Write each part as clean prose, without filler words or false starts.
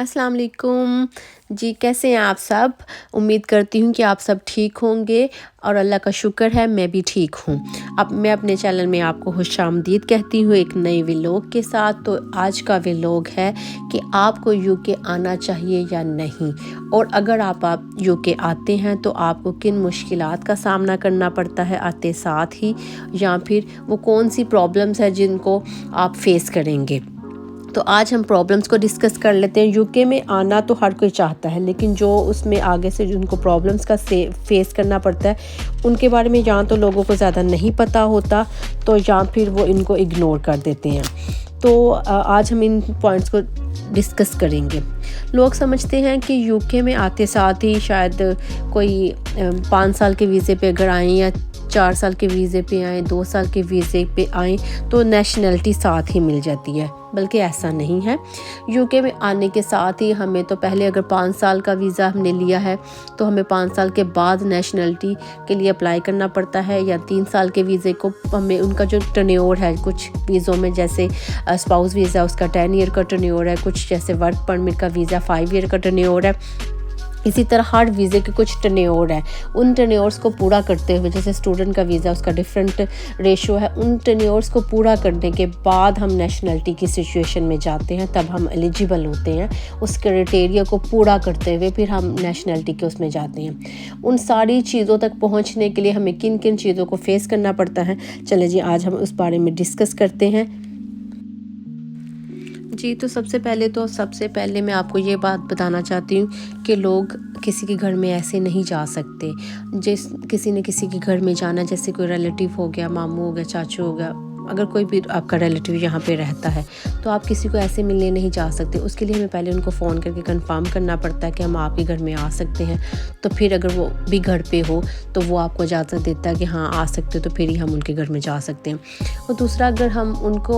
अस्सलाम वालेकुम जी। कैसे हैं आप सब? उम्मीद करती हूँ कि आप सब ठीक होंगे और अल्लाह का शुक्र है मैं भी ठीक हूँ। अब मैं अपने चैनल में आपको खुशामदीद कहती हूँ एक नए व्लॉग के साथ। तो आज का व्लॉग है कि आपको यूके आना चाहिए या नहीं, और अगर आप यूके आते हैं तो आपको किन मुश्किलात का सामना करना पड़ता है आते साथ ही, या फिर वो कौन सी प्रॉब्लम्स है जिनको आप फेस करेंगे। तो आज हम प्रॉब्लम्स को डिस्कस कर लेते हैं। यूके में आना तो हर कोई चाहता है, लेकिन जो उसमें आगे से जिनको प्रॉब्लम्स का फेस करना पड़ता है उनके बारे में या तो लोगों को ज़्यादा नहीं पता होता, तो या फिर वो इनको इग्नोर कर देते हैं। तो आज हम इन पॉइंट्स को डिस्कस करेंगे। लोग समझते हैं कि यूके में आते साथ ही शायद कोई 5 साल के वीज़े पे अगर आएँ या 4 साल के वीज़े पे आएँ, 2 साल के वीज़े पे आएँ तो नेशनलिटी साथ ही मिल जाती है, बल्कि ऐसा नहीं है। यूके में आने के साथ ही हमें तो पहले अगर 5 साल का वीज़ा हमने लिया है तो हमें 5 साल के बाद नेशनलिटी के लिए अप्लाई करना पड़ता है, या 3 साल के वीज़े को हमें उनका जो टर्न्योर है, कुछ वीज़ों में जैसे स्पाउस वीज़ा उसका 10 ईयर का टर्न्योर है, कुछ जैसे वर्क परमिट का वीज़ा 5 ईयर का टर्न्योर है। इसी तरह हर वीज़े के कुछ टर्न्योर है। उन टर्न्योर्स को पूरा करते हुए, जैसे स्टूडेंट का वीज़ा उसका डिफरेंट रेशो है, उन टर्न्योर्स को पूरा करने के बाद हम नेशनलिटी की सिचुएशन में जाते हैं, तब हम एलिजिबल होते हैं। उस क्राइटेरिया को पूरा करते हुए फिर हम नेशनलिटी के उसमें जाते हैं। उन सारी चीज़ों तक पहुंचने के लिए हमें किन किन चीज़ों को फेस करना पड़ता है, चले जी आज हम उस बारे में डिस्कस करते हैं जी। तो सबसे पहले मैं आपको ये बात बताना चाहती हूँ कि लोग किसी के घर में ऐसे नहीं जा सकते। किसी ने किसी के घर में जाना, जैसे कोई रिलेटिव हो गया, मामू हो गया, चाचू हो गया, अगर कोई भी आपका रिलेटिव यहाँ पे रहता है तो आप किसी को ऐसे मिलने नहीं जा सकते। उसके लिए हमें पहले उनको फ़ोन करके कंफर्म करना पड़ता है कि हम आपके घर में आ सकते हैं। तो फिर अगर वो भी घर पे हो तो वो आपको इजाज़त देता है कि हाँ आ सकते हो, तो फिर ही हम उनके घर में जा सकते हैं। और दूसरा, अगर हम उनको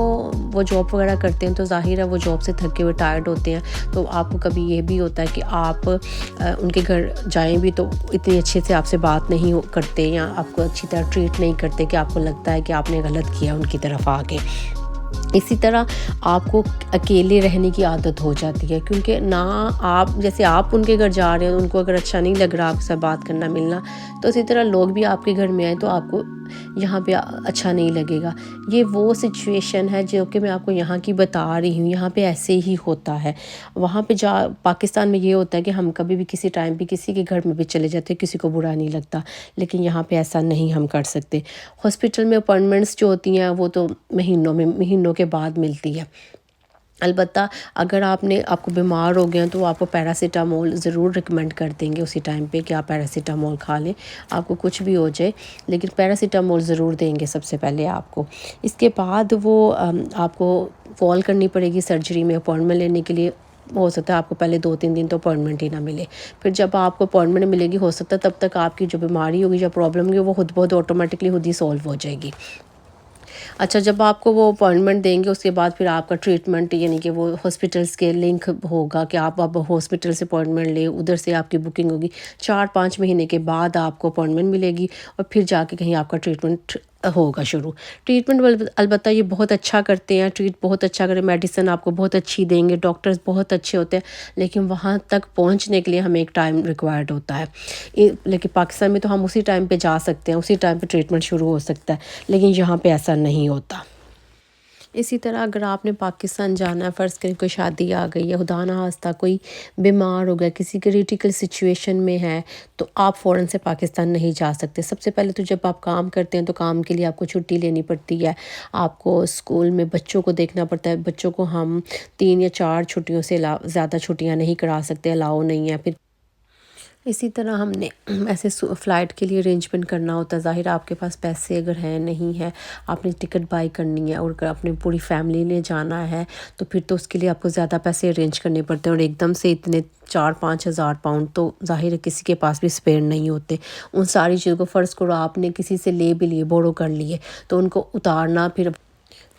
वो जॉब वगैरह करते हैं तो ज़ाहिर है वो जॉब से थके हुए टायर्ड होते हैं, तो आपको कभी ये भी होता है कि आप उनके घर जाएँ भी तो इतनी अच्छे से आपसे बात नहीं करते, या आपको अच्छी तरह ट्रीट नहीं करते कि आपको लगता है कि आपने गलत किया उनकी तरफ आके। इसी तरह आपको अकेले रहने की आदत हो जाती है, क्योंकि ना आप जैसे आप उनके घर जा रहे हो, उनको अगर अच्छा नहीं लग रहा आपसे बात करना मिलना, तो इसी तरह लोग भी आपके घर में आए तो आपको यहाँ पे अच्छा नहीं लगेगा। ये वो सिचुएशन है जो कि मैं आपको यहाँ की बता रही हूँ। यहाँ पे ऐसे ही होता है। वहाँ पे पाकिस्तान में ये होता है कि हम कभी भी किसी टाइम पे किसी के घर में भी चले जाते हैं, किसी को बुरा नहीं लगता, लेकिन यहाँ पे ऐसा नहीं हम कर सकते। हॉस्पिटल में अपॉइंटमेंट्स जो होती हैं वो तो महीनों के बाद मिलती है। अलबत्ता अगर आपको बीमार हो गए हैं तो वो आपको पैरासीटामोल ज़रूर रिकमेंड कर देंगे उसी टाइम पे कि आप पैरासीटामोल खा लें, आपको कुछ भी हो जाए, लेकिन पैरासीटामोल ज़रूर देंगे सबसे पहले आपको। इसके बाद वो आपको कॉल करनी पड़ेगी सर्जरी में अपॉइंटमेंट लेने के लिए। हो सकता है आपको पहले 2-3 दिन तो अपॉइंटमेंट ही ना मिले, फिर जब आपको अपॉइंटमेंट मिलेगी हो सकता है तब तक आपकी जो बीमारी होगी या प्रॉब्लम होगी वो खुद बहुत ऑटोमेटिकली खुद ही सॉल्व हो जाएगी। अच्छा, जब आपको वो अपॉइंटमेंट देंगे उसके बाद फिर आपका ट्रीटमेंट, यानी कि वो हॉस्पिटल्स के लिंक होगा कि आप अब हॉस्पिटल से अपॉइंटमेंट लें, उधर से आपकी बुकिंग होगी। 4-5 महीने के बाद आपको अपॉइंटमेंट मिलेगी और फिर जाके कहीं आपका ट्रीटमेंट होगा शुरू। ट्रीटमेंट अलबत्ता ये बहुत अच्छा करते हैं, ट्रीट बहुत अच्छा करें, मेडिसिन आपको बहुत अच्छी देंगे, डॉक्टर्स बहुत अच्छे होते हैं, लेकिन वहाँ तक पहुँचने के लिए हमें एक टाइम रिक्वायर्ड होता है। लेकिन पाकिस्तान में तो हम उसी टाइम पे जा सकते हैं, उसी टाइम पे ट्रीटमेंट शुरू हो सकता है, लेकिन यहाँ पे ऐसा नहीं होता। इसी तरह अगर आपने पाकिस्तान जाना है, फ़र्ज़ करें कोई शादी आ गई है, खुदा ना खास्ता कोई बीमार हो गया, किसी क्रिटिकल सिचुएशन में है, तो आप फ़ौरन से पाकिस्तान नहीं जा सकते। सबसे पहले तो जब आप काम करते हैं तो काम के लिए आपको छुट्टी लेनी पड़ती है। आपको स्कूल में बच्चों को देखना पड़ता है। बच्चों को हम 3 या 4 छुट्टियों से ज़्यादा छुट्टियाँ नहीं करा सकते, अलाउ नहीं है। फिर इसी तरह हमने ऐसे फ़्लाइट के लिए अरेंजमेंट करना होता है। ज़ाहिर आपके पास पैसे अगर हैं नहीं है, आपने टिकट बाई करनी है और अगर आपने पूरी फैमिली ने जाना है तो फिर तो उसके लिए आपको ज़्यादा पैसे अरेंज करने पड़ते हैं, और एकदम से इतने 4-5 हज़ार पाउंड तो ज़ाहिर है किसी के पास भी स्पेयर नहीं होते। उन सारी चीज़ों को फ़र्ज़ करो आपने किसी से ले भी लिए, बोरो कर लिए, तो उनको उतारना,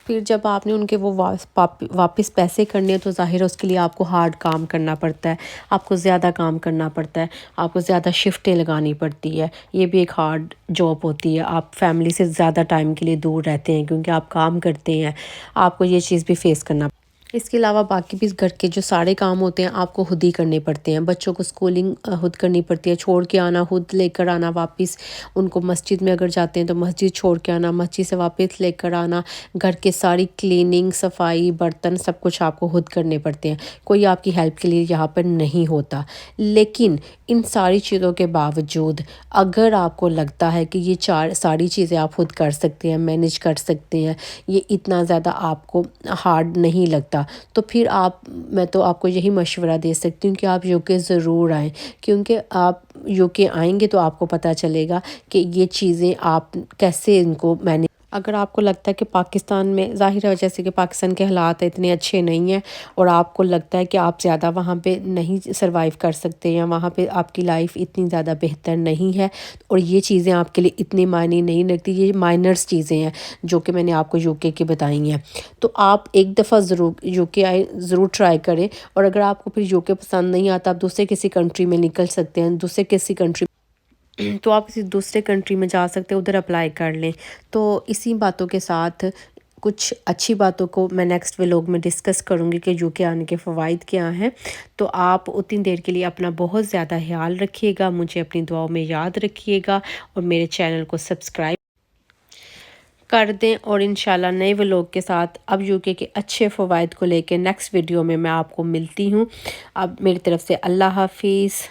फिर जब आपने उनके वो वापस पैसे करने हैं तो ज़ाहिर है उसके लिए आपको हार्ड काम करना पड़ता है, आपको ज़्यादा काम करना पड़ता है, आपको ज़्यादा शिफ्टें लगानी पड़ती है। ये भी एक हार्ड जॉब होती है। आप फैमिली से ज़्यादा टाइम के लिए दूर रहते हैं क्योंकि आप काम करते हैं, आपको ये चीज़ भी फेस करना। اس کے علاوہ باقی بھی گھر کے جو سارے کام ہوتے ہیں آپ کو خود ہی کرنے پڑتے ہیں. بچوں کو اسکولنگ خود کرنی پڑتی ہے، چھوڑ کے آنا، خود لے کر آنا واپس. ان کو مسجد میں اگر جاتے ہیں تو مسجد چھوڑ کے آنا، مسجد سے واپس لے کر آنا. گھر کے ساری کلیننگ، صفائی، برتن سب کچھ آپ کو خود کرنے پڑتے ہیں. کوئی آپ کی ہیلپ کے لیے یہاں پر نہیں ہوتا. لیکن ان ساری چیزوں کے باوجود اگر آپ کو لگتا ہے کہ یہ ساری چیزیں آپ خود کر سکتے ہیں، مینیج کر سکتے ہیں، یہ اتنا زیادہ آپ کو ہارڈ نہیں لگتا، تو پھر میں تو آپ کو یہی مشورہ دے سکتی ہوں کہ آپ یو کے ضرور آئیں. کیونکہ آپ یو کے آئیں گے تو آپ کو پتہ چلے گا کہ یہ چیزیں آپ کیسے ان کو مینیج. اگر آپ کو لگتا ہے کہ پاکستان میں ظاہر ہے جیسے کہ پاکستان کے حالات اتنے اچھے نہیں ہیں اور آپ کو لگتا ہے کہ آپ زیادہ وہاں پہ نہیں سروائیو کر سکتے یا وہاں پہ آپ کی لائف اتنی زیادہ بہتر نہیں ہے اور یہ چیزیں آپ کے لیے اتنی معنی نہیں رکھتی، یہ مائنرس چیزیں ہیں جو کہ میں نے آپ کو یو کے بتائی ہیں، تو آپ ایک دفعہ ضرور یو کے آئے، ضرور ٹرائی کریں. اور اگر آپ کو پھر یو کے پسند نہیں آتا، آپ دوسرے کسی کنٹری میں نکل سکتے ہیں، دوسرے کسی کنٹری تو آپ کسی دوسرے کنٹری میں جا سکتے ہیں، ادھر اپلائی کر لیں. تو اسی باتوں کے ساتھ کچھ اچھی باتوں کو میں نیکسٹ ولاگ میں ڈسکس کروں گی کہ یو کے آنے کے فوائد کیا ہیں. تو آپ اتنی دیر کے لیے اپنا بہت زیادہ خیال رکھیے گا، مجھے اپنی دعاؤں میں یاد رکھیے گا اور میرے چینل کو سبسکرائب کر دیں. اور انشاءاللہ نئے ولاگ کے ساتھ اب یو کے اچھے فوائد کو لے کے نیکسٹ ویڈیو میں آپ کو ملتی ہوں. اب میری طرف سے اللہ حافظ.